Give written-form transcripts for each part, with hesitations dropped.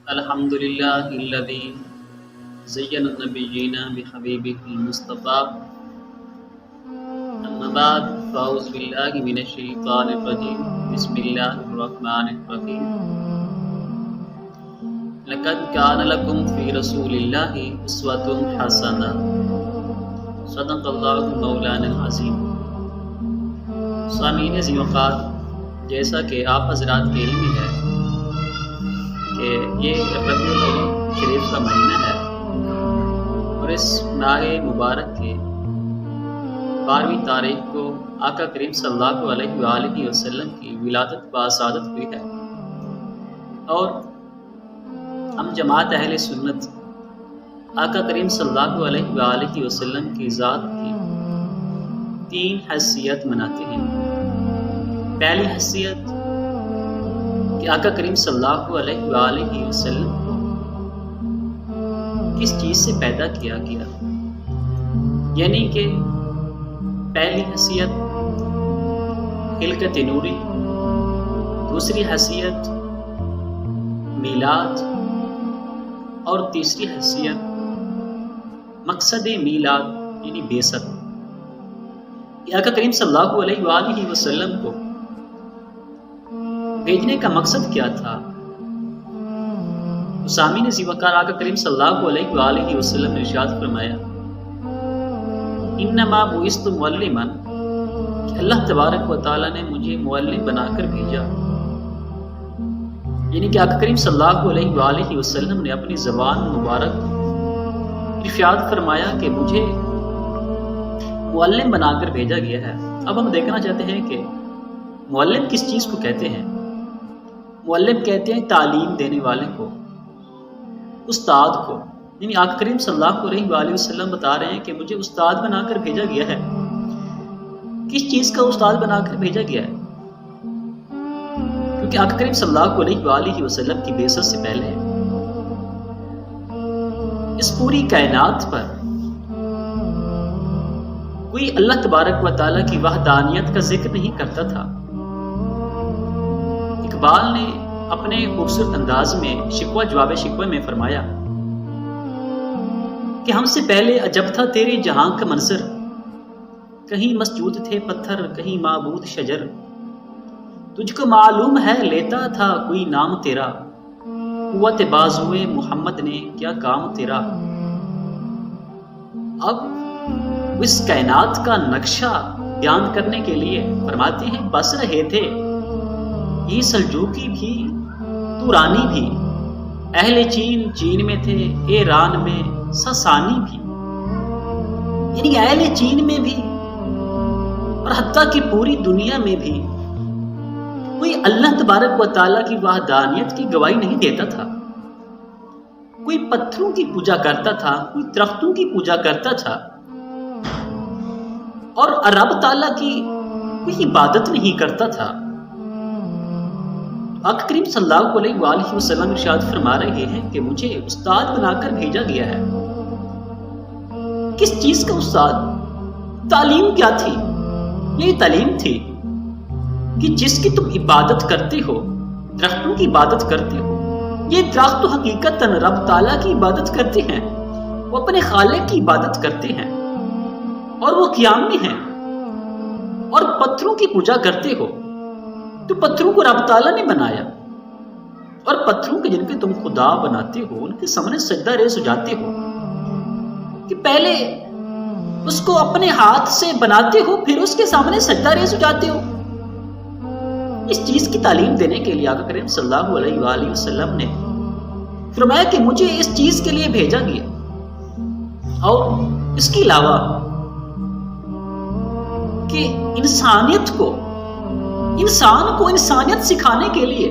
الحمد لله الذي زين النبيين بحبيبه المصطفى. أما بعد فأعوذ بالله من الشيطان الرجيم. بسم الله الرحمن الرحيم. لقد كان لكم في رسول الله أسوة حسنة. صدق الله مولانا العظیم. سامعین عظیم وقار، جیسا کہ آپ حضرات کے علم میں ہے کہ یہ ربیع الاول شریف کا مہینہ ہے اور اس ماہ مبارک کے 12ویں تاریخ کو آقا کریم صلی اللہ علیہ وآلہ وسلم کی ولادت باسعادت ہوئی ہے، اور ہم جماعت اہل سنت آقا کریم صلی اللہ علیہ وآلہ وسلم کی ذات کی 3 حیثیت مناتے ہیں. پہلی حیثیت کہ آقا کریم صلی اللہ علیہ وآلہ وسلم کو کس چیز سے پیدا کیا گیا، یعنی کہ پہلی حیثیت خلقت نوری، دوسری حیثیت میلاد، اور تیسری حیثیت مقصد میلاد یعنی بعثت. آقا کریم صلی اللہ علیہ وآلہ وسلم کو بھیجنے کا مقصد کیا تھا؟ سامعین عزیز وقار، آقا کریم صلی اللہ علیہ وآلہ وسلم نے ارشاد فرمایا انما بعثت معلما، کہ اللہ تبارک و تعالی نے مجھے معلم بنا کر بھیجا. یعنی کہ آقا کریم صلی اللہ علیہ وآلہ وسلم نے اپنی زبان مبارک ارشاد فرمایا کہ مجھے معلم بنا کر بھیجا گیا ہے. اب ہم دیکھنا چاہتے ہیں کہ معلم کس چیز کو کہتے ہیں. معلم کہتے ہیں تعلیم دینے والے کو، استاد کو. یعنی آقا کریم صلی اللہ علیہ وآلہ وسلم بتا رہے ہیں کہ مجھے استاد بنا کر بھیجا گیا ہے. کس چیز کا استاد بنا کر بھیجا گیا ہے؟ کیونکہ آقا کریم صلی اللہ علیہ وآلہ وسلم کی بعثت سے پہلے اس پوری کائنات پر کوئی اللہ تبارک و تعالیٰ کی وحدانیت کا ذکر نہیں کرتا تھا. اقبال نے اپنے خوبصورت انداز میں شکوہ جواب شکوہ میں فرمایا کہ ہم سے پہلے عجب تھا تیرے جہاں کا منظر، کہیں مسجود تھے پتھر کہیں معبود شجر، تجھ کو معلوم ہے لیتا تھا کوئی نام تیرا، قوت بازوئے محمد نے کیا کام تیرا. اب اس کائنات کا نقشہ بیان کرنے کے لیے فرماتے ہیں بس رہے تھے یہ سلجوقی بھی تورانی بھی، اہل چین چین میں تھے ایران میں ساسانی بھی. یعنی اہل چین میں بھی اور حتیٰ کہ پوری دنیا میں بھی کوئی اللہ تبارک و تعالیٰ کی وحدانیت کی گواہی نہیں دیتا تھا. کوئی پتھروں کی پوجا کرتا تھا، کوئی درختوں کی پوجا کرتا تھا، اور رب تعالیٰ کی کوئی عبادت نہیں کرتا تھا. آقا کریم صلی اللہ علیہ وآلہ وسلم ارشاد فرما رہے ہیں کہ مجھے استاد بنا کر بھیجا گیا ہے. کس چیز کا استاد؟ تعلیم کیا تھی؟ یہ تعلیم تھی کہ جس کی تم عبادت کرتے ہو، درختوں کی عبادت کرتے ہو، یہ درخت تو حقیقتاً رب تعالیٰ کی عبادت کرتے ہیں، وہ اپنے خالق کی عبادت کرتے ہیں اور وہ قیام میں ہیں. اور پتھروں کی پوجا کرتے ہو تو پتھروں کو رب تعالیٰ نے بنایا، اور پتھروں کے جن کے تم خدا بناتے ہو ان کے سامنے سجدہ ریز ہو جاتے ہو کہ پہلے اس کو اپنے ہاتھ سے بناتے ہو پھر اس کے سامنے سجدہ ریز ہو جاتے ہو. اس چیز کی تعلیم دینے کے لیے آقا کریم صلی اللہ علیہ وآلہ وسلم نے فرمایا کہ مجھے اس چیز کے لیے بھیجا گیا. اور اس کے علاوہ کہ انسان کو انسانیت سکھانے کے لیے،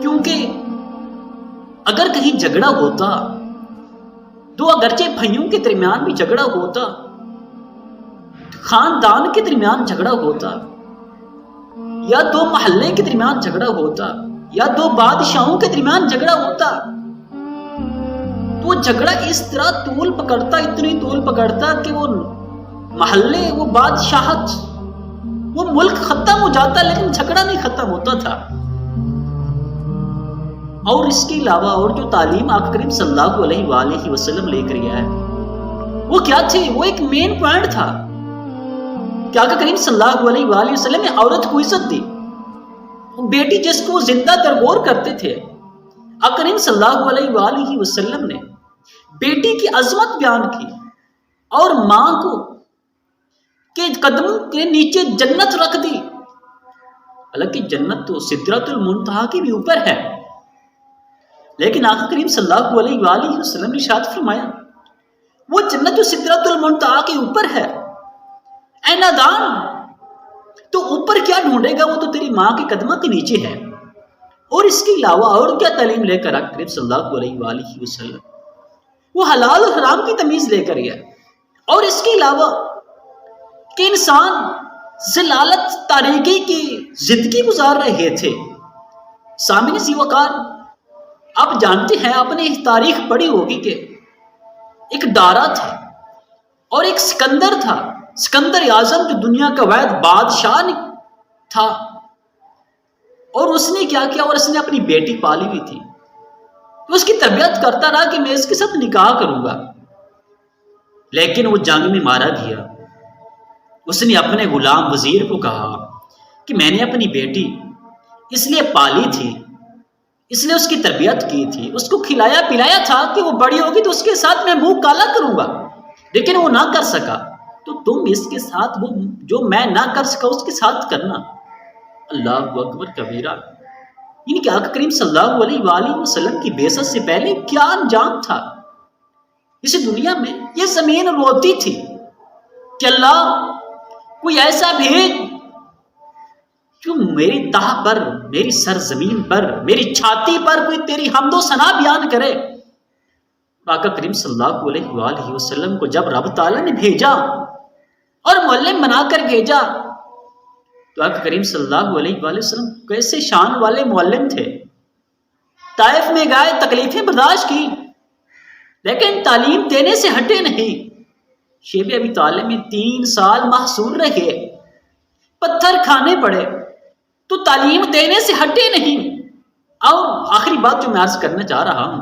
کیونکہ اگر کہیں جھگڑا ہوتا، دو اگرچہ بھائیوں کے درمیان بھی جھگڑا ہوتا، خاندان کے درمیان جھگڑا ہوتا، یا دو محلے کے درمیان جھگڑا ہوتا، یا دو بادشاہوں کے درمیان جھگڑا ہوتا، تو وہ جھگڑا اس طرح طول پکڑتا، اتنی طول پکڑتا کہ وہ محلے، وہ بادشاہت، وہ ملک ختم ہو جاتا، لیکن جھگڑا نہیں ختم ہوتا تھا. اور اس کے علاوہ اور جو تعلیم آقا کریم صلی اللہ علیہ وآلہ وسلم لے کر گیا ہے وہ کیا تھے؟ وہ ایک مین پوائنٹ تھا کہ آقا کریم صلی اللہ علیہ وآلہ وسلم نے عورت کو عزت دی. بیٹی جس کو زندہ درگور کرتے تھے آقا کریم صلی اللہ علیہ وآلہ وسلم نے بیٹی کی عظمت بیان کی اور ماں کو کے قدموں کے نیچے جنت رکھ دی. حالانکہ جنت تو سدرۃ المنتہا کی بھی اوپر ہے، لیکن آقا کریم صلی اللہ علیہ وآلہ وسلم نے ارشاد فرمایا وہ جنت جو سدرۃ المنتہا کے اوپر ہے، اے نادان تو اوپر کیا ڈھونڈے گا، وہ تو تیری ماں کے قدموں کے نیچے ہے. اور اس کے علاوہ اور کیا تعلیم لے کر آقا کریم صلی اللہ علیہ وآلہ وسلم وہ حلال و حرام کی تمیز لے کر گیا. اور اس کے علاوہ کہ انسان ضلالت تاریکی کی زندگی گزار رہے تھے. سامعین ذی وقار، آپ جانتے ہیں، آپ نے تاریخ پڑھی ہوگی کہ ایک دارا تھا اور ایک سکندر تھا. سکندر اعظم جو دنیا کا واحد بادشاہ تھا، اور اس نے کیا کیا، اور اس نے اپنی بیٹی پالی ہوئی تھی تو اس کی تربیت کرتا رہا کہ میں اس کے ساتھ نکاح کروں گا، لیکن وہ جنگ میں مارا گیا. اس نے اپنے غلام وزیر کو کہا کہ میں نے اپنی بیٹی اس لیے پالی تھی، اس لیے اس کی تربیت کی تھی، اس کو کھلایا پلایا تھا کہ وہ بڑی ہوگی تو اس کے ساتھ میں منہ کالا کروں گا، لیکن وہ نہ کر سکا، تو تم اس کے ساتھ وہ جو میں نہ کر سکا اس کے ساتھ کرنا. اللہ اکبر کبیرہ. یعنی کہ آقا کریم صلی اللہ علیہ وآلہ وسلم کی بعثت سے پہلے کیا انجام تھا اس دنیا میں. یہ زمین روتی تھی کہ اللہ کوئی ایسا بھیج جو میری تہ پر، میری سرزمین پر، میری چھاتی پر کوئی تیری حمد و ثنا بیان کرے. آقا کریم صلی اللہ علیہ وآلہ وسلم کو جب رب تعالیٰ نے بھیجا اور معلم بنا کر بھیجا تو آقا کریم صلی اللہ علیہ وآلہ وسلم کیسے شان والے معلم تھے. طائف میں گئے، تکلیفیں برداشت کی، لیکن تعلیم دینے سے ہٹے نہیں. شیب ابی طالب میں 3 سال محصور رہے، پتھر کھانے پڑے تو تعلیم دینے سے ہٹے نہیں. اور آخری بات جو میں عرض کرنا چاہ رہا ہوں،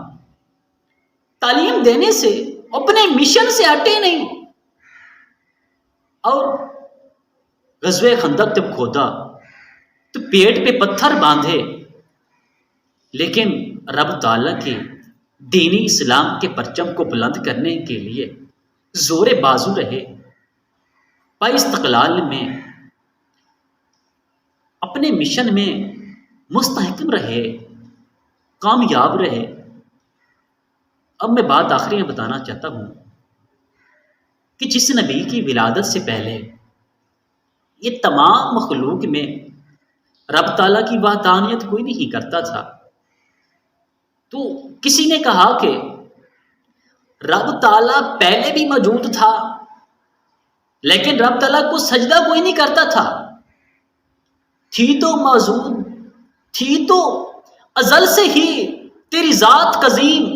تعلیم دینے سے، اپنے مشن سے ہٹے نہیں. اور غزوہ خندق جب کھودا تو پیٹ پہ پتھر باندھے، لیکن رب تعالیٰ کے دینی اسلام کے پرچم کو بلند کرنے کے لیے زور بازو رہے، پائے استقلال میں، اپنے مشن میں مستحکم رہے، کامیاب رہے. اب میں بات آخری میں بتانا چاہتا ہوں کہ جس نبی کی ولادت سے پہلے یہ تمام مخلوق میں رب تعالیٰ کی وحدانیت کوئی نہیں کرتا تھا، تو کسی نے کہا کہ رب تعالیٰ پہلے بھی موجود تھا لیکن رب تعالیٰ کو سجدہ کوئی نہیں کرتا تھا. تھی تو موجود، تھی تو ازل سے ہی تیری ذات قدیم،